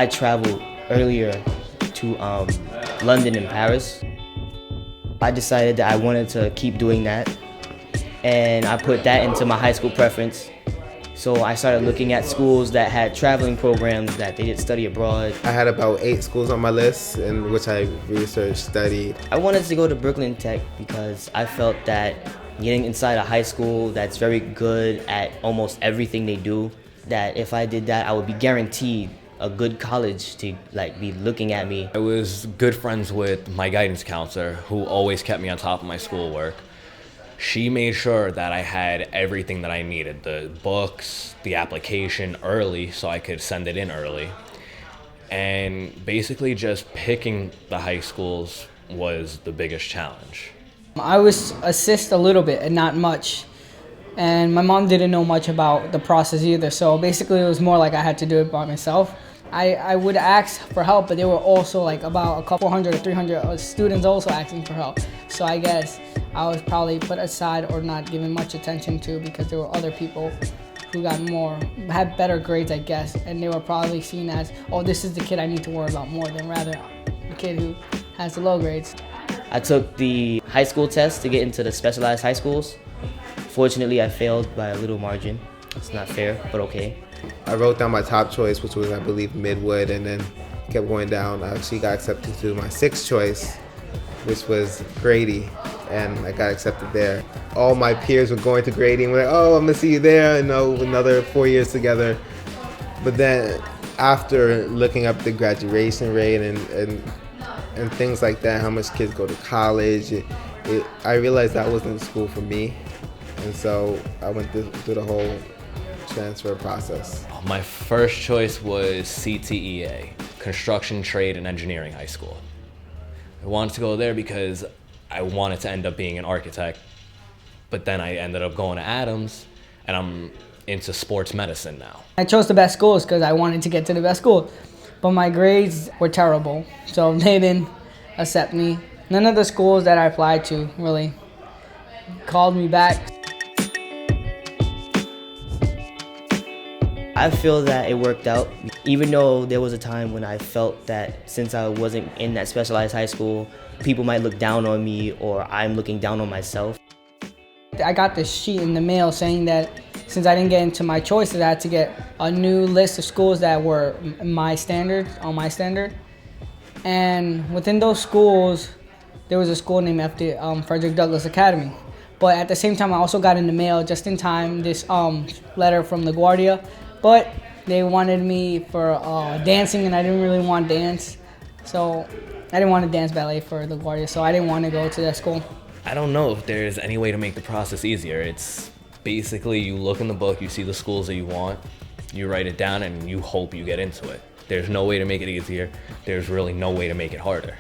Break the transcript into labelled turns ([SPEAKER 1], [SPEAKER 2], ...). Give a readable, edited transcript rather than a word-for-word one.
[SPEAKER 1] I traveled earlier to London and Paris. I decided that I wanted to keep doing that, and I put that into my high school preference. So I started looking at schools that had traveling programs that they did study abroad.
[SPEAKER 2] I had about 8 schools on my list in which I researched, studied.
[SPEAKER 1] I wanted to go to Brooklyn Tech because I felt that getting inside a high school that's very good at almost everything they do, that if I did that, I would be guaranteed a good college to be looking at me.
[SPEAKER 3] I was good friends with my guidance counselor, who always kept me on top of my schoolwork. She made sure that I had everything that I needed, the books, the application early so I could send it in early. And basically just picking the high schools was the biggest challenge.
[SPEAKER 4] I was assist a little bit and not much. And my mom didn't know much about the process either, so basically it was more like I had to do it by myself. I would ask for help, but there were also about a couple hundred or 300 students also asking for help. So I guess I was probably put aside or not given much attention to because there were other people who had better grades, I guess, and they were probably seen as, oh, this is the kid I need to worry about more than rather the kid who has the low grades.
[SPEAKER 1] I took the high school test to get into the specialized high schools. Fortunately, I failed by a little margin. It's not fair, but okay.
[SPEAKER 2] I wrote down my top choice, which was, I believe, Midwood, and then kept going down. I actually got accepted to my 6th choice, which was Grady, and I got accepted there. All my peers were going to Grady and were like, oh, I'm gonna see you there, another 4 years together. But then after looking up the graduation rate and things like that, how much kids go to college, I realized that wasn't the school for me. And so I went through the whole transfer process.
[SPEAKER 3] My first choice was CTEA, Construction, Trade, and Engineering High School. I wanted to go there because I wanted to end up being an architect, but then I ended up going to Adams, and I'm into sports medicine now.
[SPEAKER 4] I chose the best schools because I wanted to get to the best school, but my grades were terrible, so they didn't accept me. None of the schools that I applied to really called me back.
[SPEAKER 1] I feel that it worked out, even though there was a time when I felt that since I wasn't in that specialized high school, people might look down on me or I'm looking down on myself.
[SPEAKER 4] I got this sheet in the mail saying that since I didn't get into my choices, I had to get a new list of schools that were on my standard. And within those schools, there was a school named after Frederick Douglass Academy. But at the same time, I also got in the mail just in time this letter from LaGuardia. But they wanted me for dancing, and I didn't really want dance. So I didn't want to dance ballet for LaGuardia, so I didn't want to go to that school.
[SPEAKER 3] I don't know if there's any way to make the process easier. It's basically you look in the book, you see the schools that you want, you write it down, and you hope you get into it. There's no way to make it easier. There's really no way to make it harder.